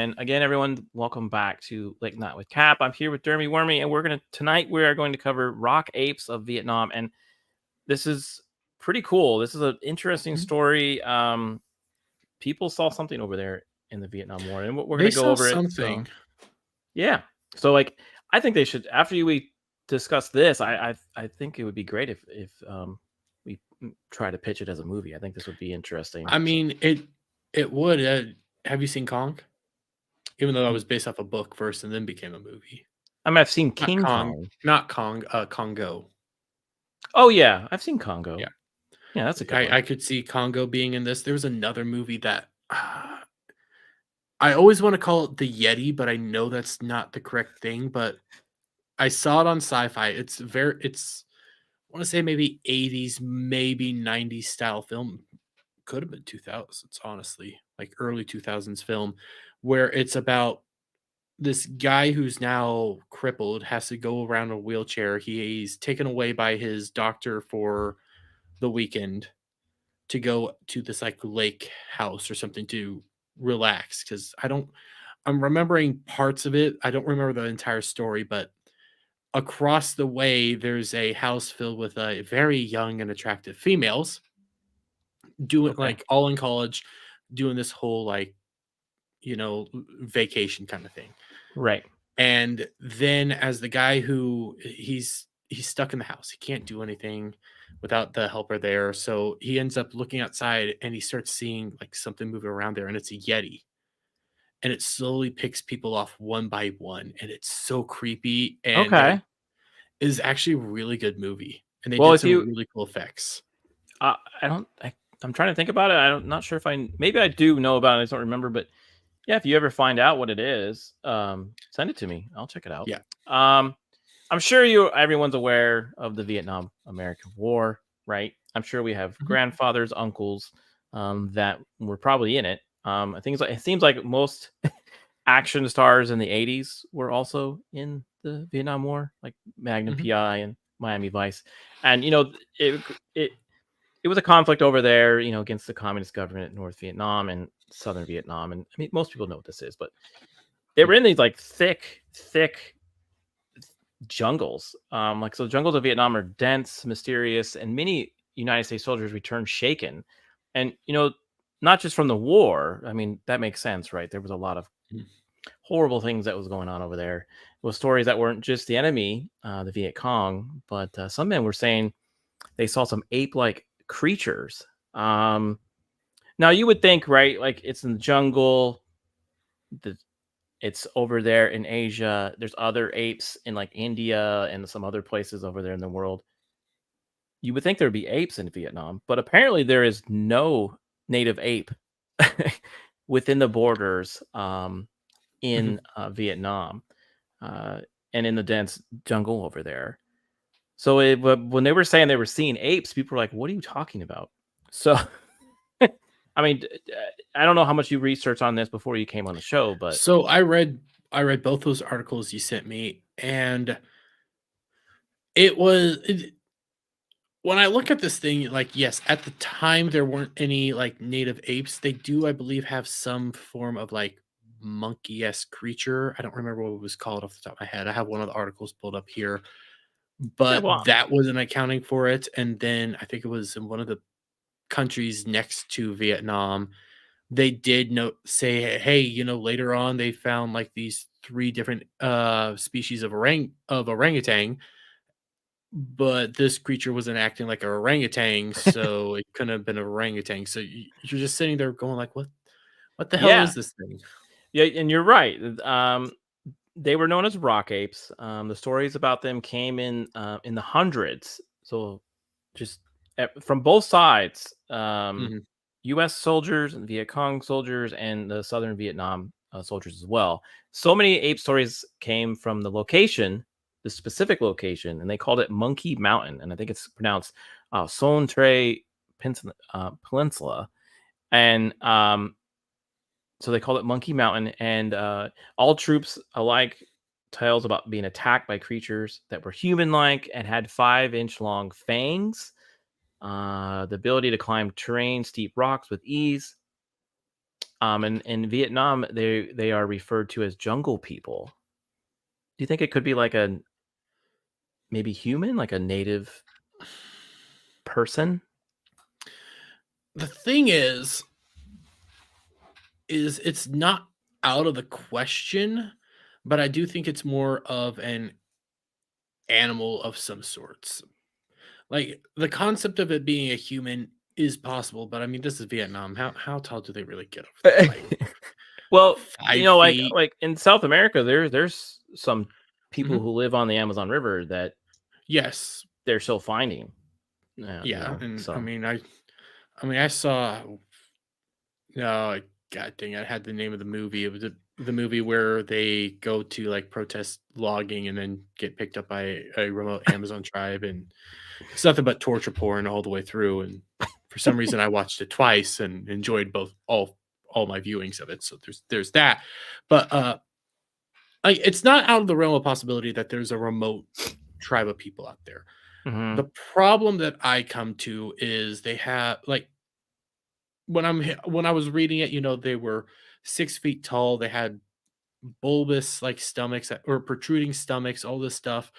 And again, everyone, welcome back to Late Night with Cap. I'm here with Dermy Wermy, and tonight we are going to cover Rock Apes of Vietnam. And this is pretty cool. This is an interesting story. People saw something over there in the Vietnam War, and we're going They to go saw over it. something. Yeah. So like, I think they should, after we discuss this, I think it would be great if we try to pitch it as a movie. I think this would be interesting. I mean, it would. Have you seen Kong? Even though that was based off a book first and then became a movie. I mean, I've seen Not King Kong, Kong. not Kong. Congo. Oh yeah, I've seen Congo. Yeah. Yeah, that's a good one. I could see Congo being in this. There was another movie that I always want to call it the Yeti, but I know that's not the correct thing. But I saw it on Sci-Fi. It's I want to say maybe 80s, maybe 90s style film. Could have been 2000s, honestly, like early 2000s film, where it's about this guy who's now crippled, has to go around a wheelchair. He's taken away by his doctor for the weekend to go to this like lake house or something to relax. Because I'm remembering parts of it. I don't remember the entire story, but across the way, there's a house filled with very young and attractive females doing like all in college, doing this whole like, vacation kind of thing. Right. And then as the guy who he's stuck in the house, he can't do anything without the helper there. So he ends up looking outside and he starts seeing like something moving around there, and it's a Yeti. And it slowly picks people off one by one, and it's so creepy. And it is actually a really good movie. And they did some really cool effects. I'm trying to think about it. I'm not sure if maybe I do know about it. I just don't remember, but yeah, if you ever find out what it is, send it to me. I'll check it out. Yeah. I'm sure everyone's aware of the Vietnam American War, right? I'm sure we have grandfathers, uncles, that were probably in it. I think it seems like most action stars in the 80s were also in the Vietnam War, like Magnum PI and Miami Vice. And it was a conflict over there, against the communist government in North Vietnam and Southern Vietnam. And I mean, most people know what this is, but they were in these like thick jungles. So the jungles of Vietnam are dense, mysterious, and many United States soldiers returned shaken. And, not just from the war. I mean, that makes sense, right? There was a lot of horrible things that was going on over there. It was stories that weren't just the enemy, the Viet Cong, but some men were saying they saw some ape-like creatures. Now you would think, right, like it's in the jungle, it's over there in Asia, there's other apes in like India and some other places over there in the world. You would think there'd be apes in Vietnam, but apparently there is no native ape within the borders in Vietnam and in the dense jungle over there. So when they were saying they were seeing apes, people were like, what are you talking about? So, I mean, I don't know how much you researched on this before you came on the show, but. So I read both those articles you sent me, and when I look at this thing, like, yes, at the time there weren't any like native apes. They do, I believe, have some form of like monkey-esque creature. I don't remember what it was called off the top of my head. I have one of the articles pulled up here, but that wasn't accounting for it. And then I think it was in one of the countries next to Vietnam, they did say, hey, later on they found like these 3 different species of orangutan, but this creature wasn't acting like an orangutan, so it couldn't have been an orangutan. So you're just sitting there going like, what the hell is this thing? Yeah, and you're right. They were known as rock apes. The stories about them came in the hundreds. So just from both sides, U.S. soldiers and Viet Cong soldiers and the Southern Vietnam soldiers as well. So many ape stories came from the specific location, and they called it Monkey Mountain, and I think it's pronounced Son Tre Peninsula, and so they called it Monkey Mountain. And all troops alike tales about being attacked by creatures that were human-like and had 5-inch long fangs, the ability to climb terrain, steep rocks with ease. And in Vietnam, they are referred to as jungle people. Do you think it could be like a maybe human, like a native person? The thing is it's not out of the question, but I do think it's more of an animal of some sorts. Like the concept of it being a human is possible, but I mean, this is Vietnam. How tall do they really get over there? Like Well, 5 feet? like in South America, there's some people Mhm. who live on the Amazon River that Yes, they're still finding. yeah, and So I mean, I saw. No, god dang it, I had the name of the movie. It was the movie where they go to, like, protest logging and then get picked up by a remote Amazon tribe, and it's nothing but torture porn all the way through, and for some reason, I watched it twice and enjoyed both all my viewings of it, so there's that. But, like, it's not out of the realm of possibility that there's a remote tribe of people out there. mhm. The problem that I come to is they have like, when I was reading it, they were 6 feet tall, they had bulbous, like, stomachs or protruding stomachs, all this stuff,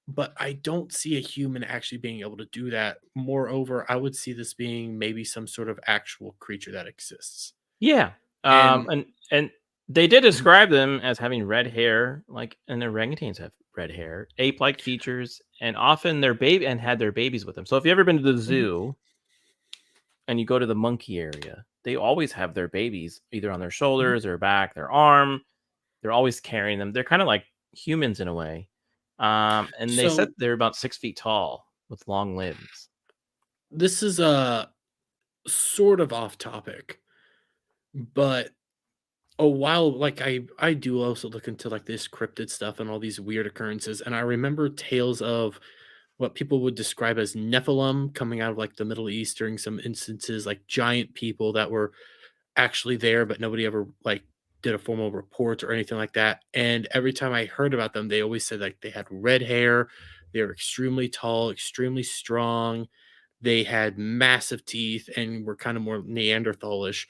but I don't see a human actually being able to do that. Moreover, I would see this being maybe some sort of actual creature that exists. Yeah. And And they did Mhm, describe them as having red hair, like and orangutans have red hair, ape-like features, and often their baby and had their babies with them. So if you ever been to the mhm. zoo and you go to the monkey area, they always have their babies either on their Mhm. shoulders, their back, their arm. They're always carrying them. They're kind of like humans in a way. And they said So, they're about 6 feet tall with long limbs. this is a sort of off topic, but a while like, I do also look into, like, this cryptid stuff and all these weird occurrences, and I remember tales of what people would describe as Nephilim coming out of, like, the Middle East during some instances, like, giant people that were actually there, but nobody ever, like, did a formal report or anything like that, and every time I heard about them, they always said, like, they had red hair, they were extremely tall, extremely strong, they had massive teeth, and were kinda more Neanderthalish.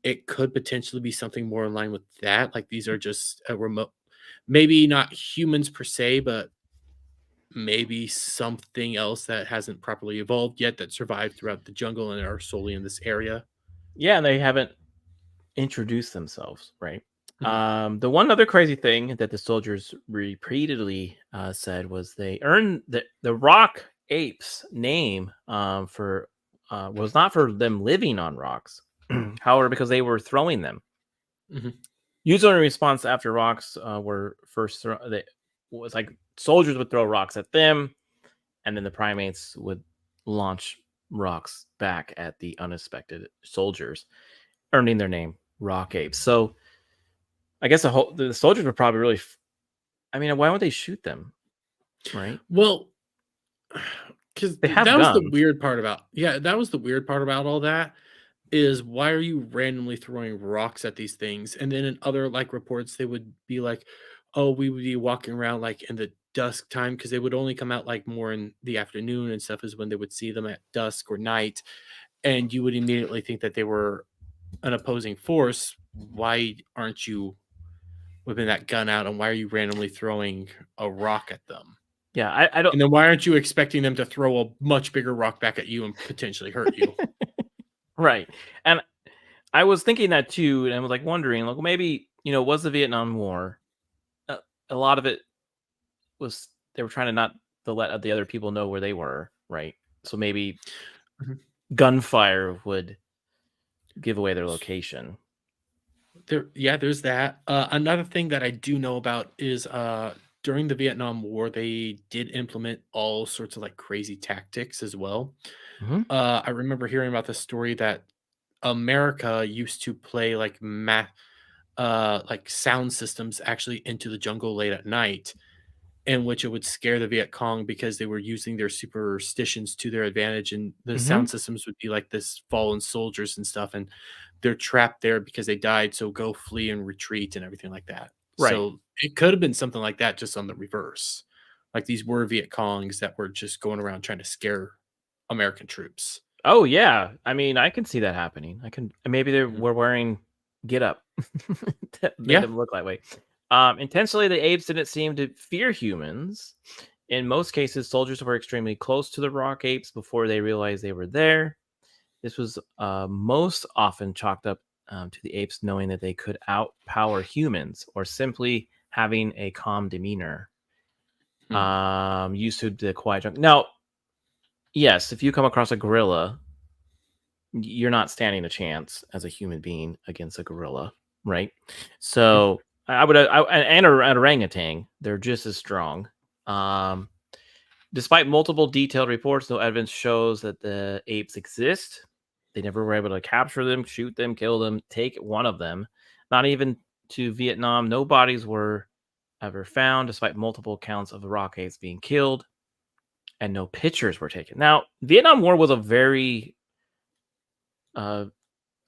It could potentially be something more in line with that, like, these are just a remote maybe not humans per se, but maybe something else that hasn't properly evolved yet that survived throughout the jungle and are solely in this area. Yeah, and they haven't introduced themselves, right? Mhm, The one other crazy thing that the soldiers repeatedly said was they earned the Rock Apes name for was not for them living on rocks, however, because they were throwing them. mhm. Usually, in response after rocks were first thrown, they was like soldiers would throw rocks at them, and then the primates would launch rocks back at the unexpected soldiers, earning their name Rock Apes. So I guess the soldiers were probably really. I mean, why would they shoot them? Right? Well, 'cause They have that was the guns. weird part about yeah, that was the weird part about all that, is why are you randomly throwing rocks at these things? And then in other, like, reports, they would be like, "Oh, we would be walking around, like, in the dusk time because they would only come out, like, more in the afternoon and stuff is when they would see them at dusk or night, and you would immediately think that they were an opposing force. Why aren't you whipping that gun out, and why are you randomly throwing a rock at them? Yeah, I don't. And then why aren't you expecting them to throw a much bigger rock back at you and potentially hurt you?" Right, and I was thinking that too, and I was like wondering, like, maybe was the Vietnam War a, a lot of it was they were trying to not to let the other people know where they were, right? So maybe Mhm. gunfire would give away their location. There's that. Another thing that I do know about is during the Vietnam War, they did implement all sorts of like crazy tactics as well. Mhm. I remember hearing about the story that America used to play like sound systems actually into the jungle late at night, in which it would scare the Viet Cong because they were using their superstitions to their advantage, and the Mhm. sound systems would be like this fallen soldiers and stuff, and they're trapped there because they died, so go flee and retreat and everything like that. Right. So it could have been something like that, just on the reverse. Like these were Viet Congs that were just going around trying to scare American troops. Oh yeah, I mean, I can see that happening. I can maybe they Mhm. were wearing get up that made Yeah. them look that way. Intentionally, the apes didn't seem to fear humans. In most cases, soldiers were extremely close to the rock apes before they realized they were there. This was most often chalked up to the apes knowing that they could outpower humans or simply having a calm demeanor. Hmm. Used to the quiet jungle. Now, yes, if you come across a gorilla, you're not standing a chance as a human being against a gorilla, right? True. So I would, and an orangutan, they're just as strong. Um, Despite multiple detailed reports, no evidence shows that the apes exist. They never were able to capture them, shoot them, kill them, take one of them. Not even to Vietnam, no bodies were ever found, despite multiple accounts of the rock apes being killed, and no pictures were taken. Now, Vietnam War was a very uh,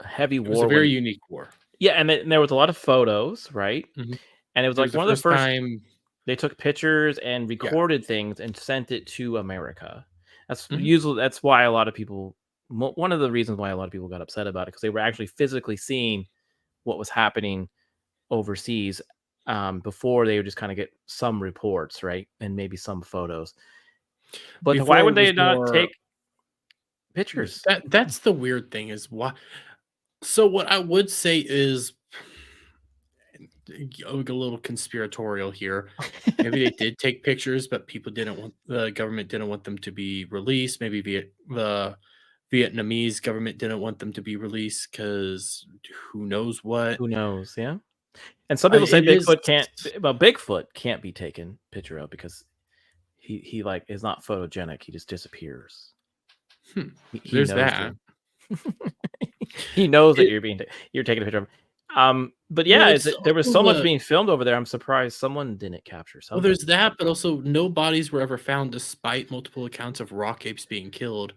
heavy It was a war very when, unique war. yeah, and there was a lot of photos, right? Mhm. And it was It like was the one of the first first time. they took pictures and Yeah. recorded things and sent it to America. Mhm. That's why a lot of people one of the reasons why a lot of people got upset about it because they were actually physically seeing what was happening overseas before they would just kind of get some reports, right? And maybe some photos. But why Before would it was they not more. take pictures? That's the weird thing is why. So what I would say is a little conspiratorial here. Maybe they did take pictures, but people didn't want the government didn't want them to be released. Maybe the Vietnamese government didn't want them to be released because who knows what. Who knows? Yeah. And some people say It is. Bigfoot can't be taken picture of because he like is not photogenic. He just disappears. Hmm, He there's knows that. you. He knows that It you're taking a picture of him. But well, yeah, it's there was also so much being filmed over there. I'm surprised someone didn't capture well, something. there's that, but also no bodies were ever found despite multiple accounts of rock apes being killed.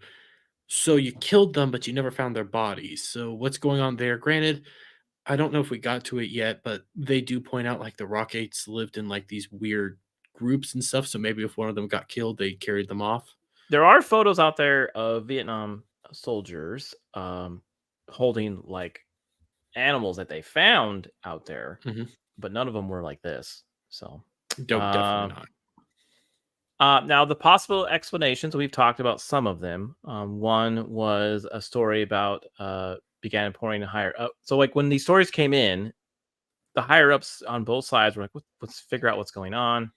So you killed them, but you never found their bodies. So what's going on there? Granted, I don't know if we got to it yet, but they do point out like the rock apes lived in like these weird groups and stuff. So maybe if one of them got killed, they carried them off. There are photos out there of Vietnam soldiers holding like animals that they found out there, Mhm. but none of them were like this. So, Dope, definitely uh, not. now the possible explanations we've talked about some of them. One was a story about began pouring higher up. So, like when these stories came in, the higher ups on both sides were like, Let's figure out what's going on."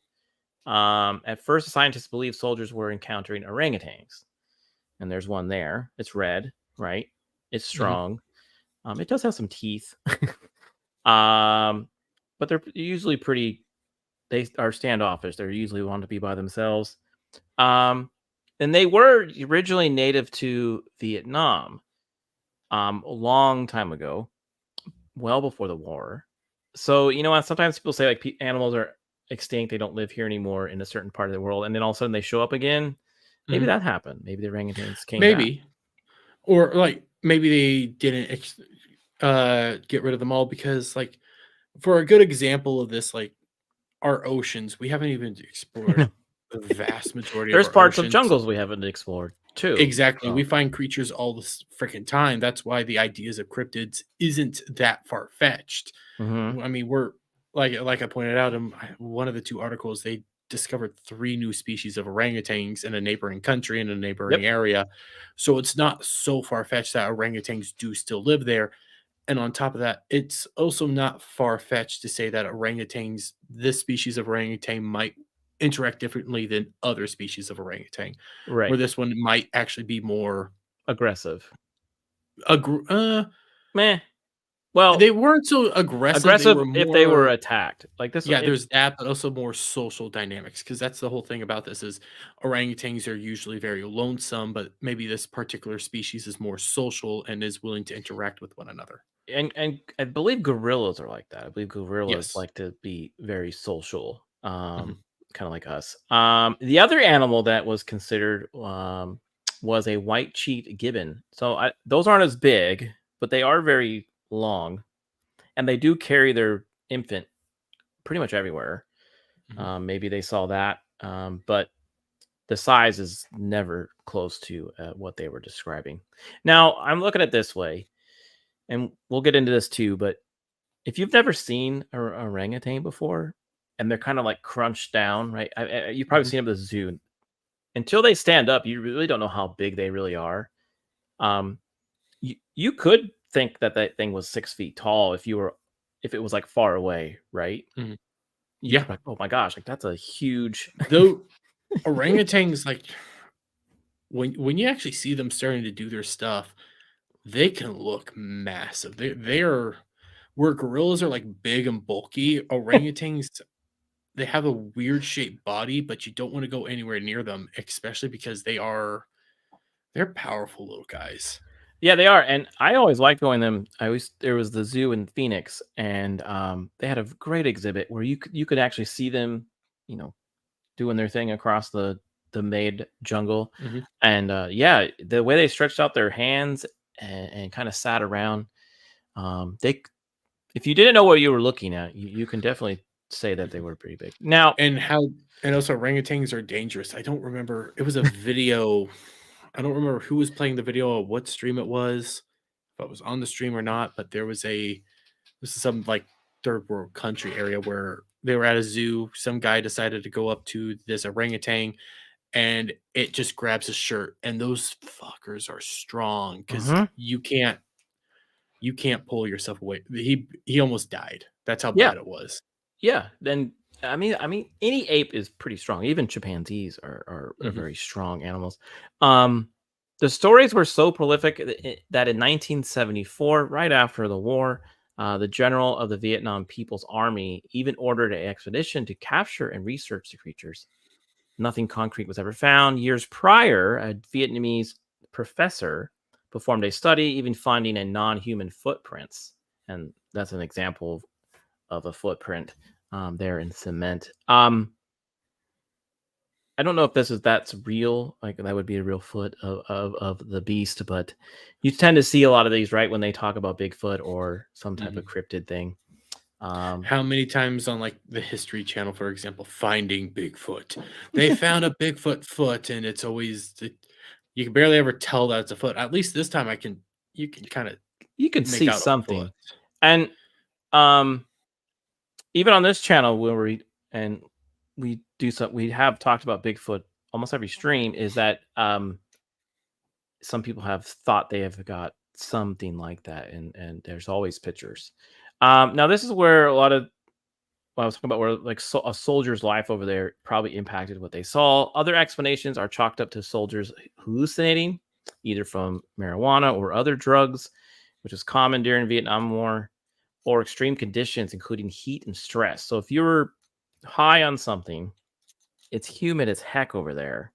At first, the scientists believed soldiers were encountering orangutans, and there's one there. It's red, right? It's Mhm. strong. It does have some teeth, um, but they're usually pretty. They are standoffish. They're usually want to be by themselves. Um, and they were originally native to Vietnam, a long time ago, well before the war. So, sometimes people say like animals are extinct, they don't live here anymore in a certain part of the world, and then all of a sudden they show up again. Maybe Mhm. that happened. Maybe the orangutans came back. Maybe, or like maybe they didn't get rid of them all because like for a good example of this, like our oceans, we haven't even explored the vast majority of There's our parts of oceans. jungles we haven't explored too. Exactly, we So, find creatures all this freaking time, that's why the ideas of cryptids isn't that far-fetched. mhm. I mean, we're like I pointed out in one of the 2 articles, they discovered 3 new species of orangutans in a neighboring country, in a neighboring Yep. area, so it's not so far-fetched that orangutans do still live there, and on top of that, it's also not far-fetched to say that orangutans this species of orangutan might interact differently than other species of orangutan, where Right. this one might actually be more Aggressive. aggr Meh. Well, they weren't so aggressive, they aggressive were if they were more attacked. Like this yeah, it there's that, but also more social dynamics because that's the whole thing about this is orangutans are usually very lonesome, but maybe this particular species is more social and is willing to interact with one another. and I believe gorillas are like that. I believe gorillas Yes. like to be very social, Mhm, kind of like us. The other animal that was considered was a white-cheeked gibbon. So those aren't as big, but they are very long, and they do carry their infant pretty much everywhere. mhm. Maybe they saw that, but the size is never close to what they were describing. Now, I'm looking at it this way, and we'll get into this too, but if you've never seen a orangutan before and they're kind of like crunched down, right? You've probably Mhm, seen them at the zoo. Until they stand up, you really don't know how big they really are. Um, you could think that that thing was 6 feet tall if it was like far away, right? mhm. You could Yeah. be like, oh my gosh, like that's a huge. Though orangutans, like, when you actually see them starting to do their stuff, they can look massive. They are where gorillas are, like, big and bulky, orangutans, they have a weird shaped body, but you don't wanna go anywhere near them, especially because they're powerful little guys. Yeah, they are, and I always liked going them. I always there was the zoo in Phoenix, and they had a great exhibit where you could actually see them, you know, doing their thing across the made jungle, Mhm. and yeah, the way they stretched out their hands and kind of sat around, they if you didn't know what you were looking at, you can definitely say that they Mhm. were pretty big. Now, And how and also orangutans are dangerous. I don't remember it was a video. I don't remember who was playing the video or what stream it was, if I was on the stream or not, but this is some like third world country area where they were at a zoo. Some guy decided to go up to this orangutan and it just grabs his shirt. And those fuckers are strong because mhm, you can't pull yourself away. He almost died. That's how yeah, bad it was. yeah, then I mean, any ape is pretty strong. Even chimpanzees are Mhm. very strong animals. Um, the stories were so prolific that in 1974, right after the war, the general of the Vietnam People's Army even ordered an expedition to capture and research the creatures. Nothing concrete was ever found. Years prior, a Vietnamese professor performed a study, even finding a non-human footprints, and that's an example of a footprint there in cement. I don't know if that's real, like that would be a real foot of the beast, but you tend to see a lot of these right when they talk about Bigfoot or some type of Mhm. cryptid thing. Um, How many times on, like, the History Channel, for example, Finding Bigfoot? They found a Bigfoot foot, and it's always the you can barely ever tell that it's a foot. At least this time you can kinda you can make see out a foot. something, and um, even on this channel where we have talked about Bigfoot almost every stream. Is that some people have thought they have got something like that, and there's always pictures. Now this is where a lot of what I was talking about, where like a soldier's life over there probably impacted what they saw. Other explanations are chalked up to soldiers hallucinating, either from marijuana or other drugs, which was common during Vietnam War, or extreme conditions, including heat and stress. So if you're high on something, it's humid as heck over there,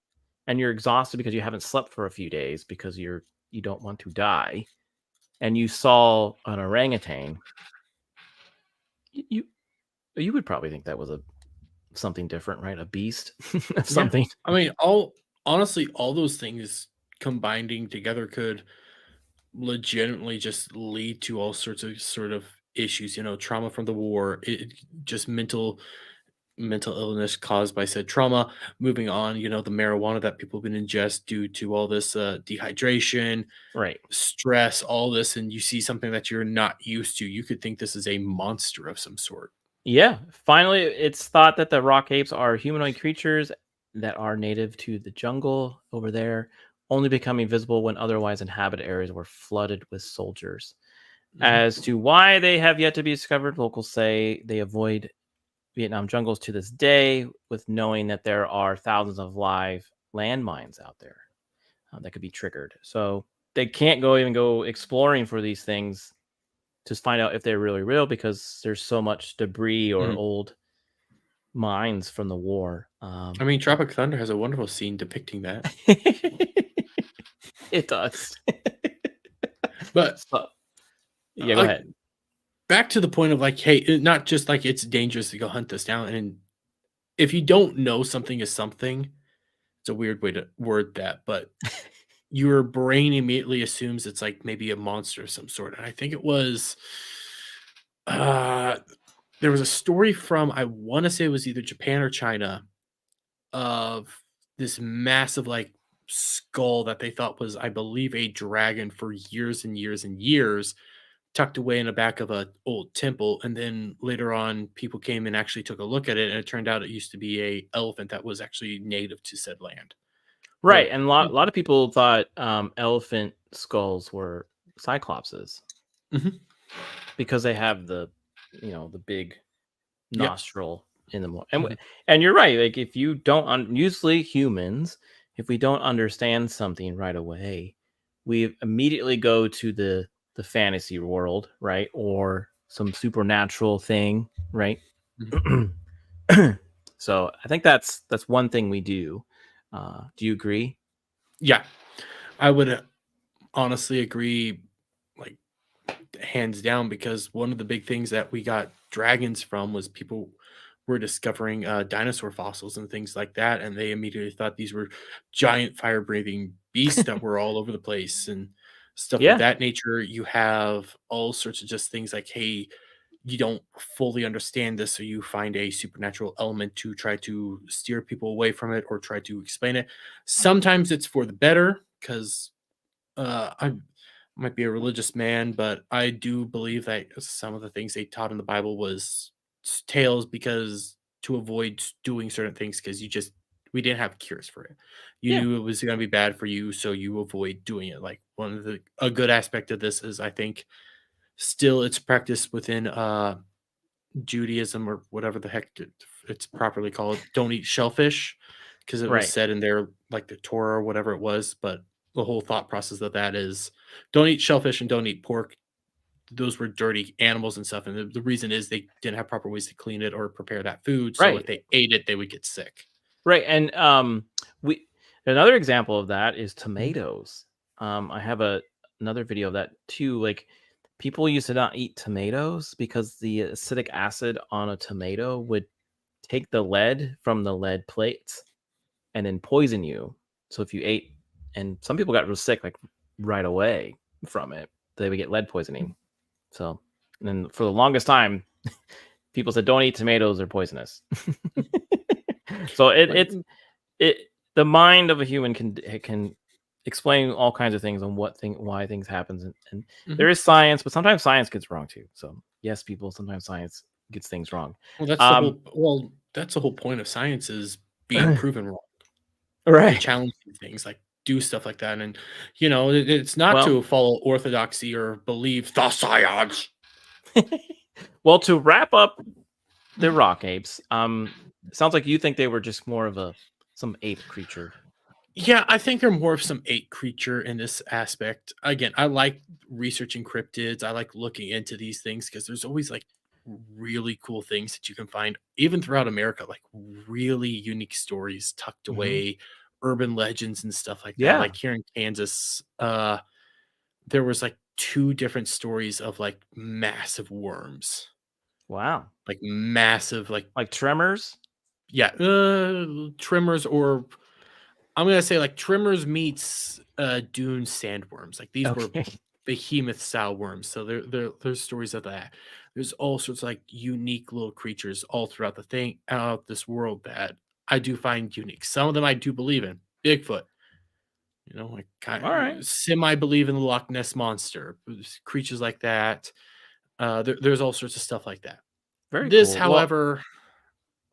and you're exhausted because you haven't slept for a few days because you don't want to die, and you saw an orangutan, you you would probably think that was a something different, right? A beast of Yeah. something. I mean, all honestly, all those things combining together could legitimately just lead to all sorts of sort of issues, trauma from the war, just mental illness caused by said trauma. Moving on, the marijuana that people can ingest due to all this dehydration, Right. stress, all this, and you see something that you're not used to, you could think this is a monster of some sort. Yeah. Finally, it's thought that the rock apes are humanoid creatures that are native to the jungle over there, only becoming visible when otherwise inhabited areas were flooded with soldiers. Mhm. As to why they have yet to be discovered, locals say they avoid Vietnam jungles to this day, with knowing that there are thousands of live landmines out there that could be triggered. So they can't even go exploring for these things to find out if they're really real because there's so much debris or Mhm. old mines from the war. I mean, Tropic Thunder has a wonderful scene depicting that. It does. But So, yeah, go like ahead. back to the point of like, hey, not just like it's dangerous to go hunt this down. And if you don't know something is something, it's a weird way to word that, but your brain immediately assumes it's like maybe a monster of some sort. And I think it was uh there was a story from I want to say it was either Japan or China of this massive like skull that they thought was, I believe, a dragon for years and years and years, tucked away in the back of a old temple. And then later on, people came and actually took a look at it, and it turned out it used to be a elephant that was actually native to said land. Right, But and a lot of people thought elephant skulls were cyclopses mhm, because they have the, the big yep, nostril in them. mhm, And you're right. Like if you don't, usually humans, if we don't understand something right away, we immediately go to the fantasy world, right, or some supernatural thing, right? mhm. So I think that's one thing we do. Do you agree? Yeah, I would honestly agree, like hands down, because one of the big things that we got dragons from was people were discovering dinosaur fossils and things like that, and they immediately thought these were giant fire breathing beasts that were all over the place and stuff of Yeah. that nature. You have all sorts of just things like, hey, you don't fully understand this, so you find a supernatural element to try to steer people away from it or try to explain it. Sometimes it's for the better, because I might be a religious man, but I do believe that some of the things they taught in the Bible was tales, because to avoid doing certain things, because we didn't have cures for it. You Yeah. knew it was going to be bad for you, so you avoid doing it. Like, one of the a good aspect of this is, I think, still it's practiced within Judaism, or whatever the heck it's properly called. Don't eat shellfish, because it was Right. said in there, like the Torah or whatever it was. But the whole thought process of that is, don't eat shellfish and don't eat pork. Those were dirty animals and stuff. And the reason is they didn't have proper ways to clean it or prepare that food. So if Right. they ate it, they would get sick. Right. And we another example of that is Mhm, tomatoes. I have another video of that too. Like people used to not eat tomatoes because the acidic acid on a tomato would take the lead from the lead plates and then poison you. So if you ate, and some people got real sick like right away from it, they would get lead poisoning. So, and then for the longest time, people said don't eat tomatoes; they're poisonous. So like, it the mind of a human can explain all kinds of things on why things happens, and mhm. there is science, but sometimes science gets wrong too. So yes, people, sometimes science gets things wrong. Um, That's the whole point of science, is being proven wrong and right. challenging things, like do stuff like that. And it's not Well, to follow orthodoxy or believe the science. well, to wrap up the Mhm. rock apes, sounds like you think they were just more of a some ape creature. Yeah, I think they're more of some ape creature in this aspect. Again, I like researching cryptids. I like looking into these things, because there's always like really cool things that you can find even throughout America, like really unique stories tucked Hmm. away, urban legends and stuff like that. Yeah. Like here in Kansas, there was like two different stories of like massive worms, Wow. like massive, like, Like tremors. yeah, trimmers, or I'm gonna say like trimmers meets dune sandworms. Like, these were Okay. behemoth style worms. So there's stories of that. There's all sorts of like unique little creatures all throughout the thing out of this world that I do find unique. Some of them I do believe in. Bigfoot, like All right. semi believe in the Loch Ness monster, creatures like that. There's all sorts of stuff like that. Very This, cool. Well, however,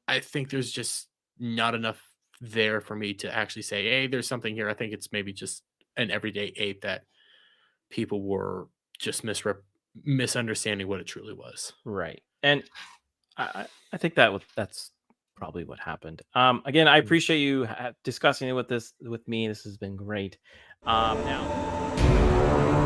I think there's just not enough there for me to actually say, "Hey, there's something here." I think it's maybe just an everyday ape that people were just misunderstanding what it truly was. right. And I think that's probably what happened. Again, I Mhm. appreciate you discussing it with me. This has been great. Now.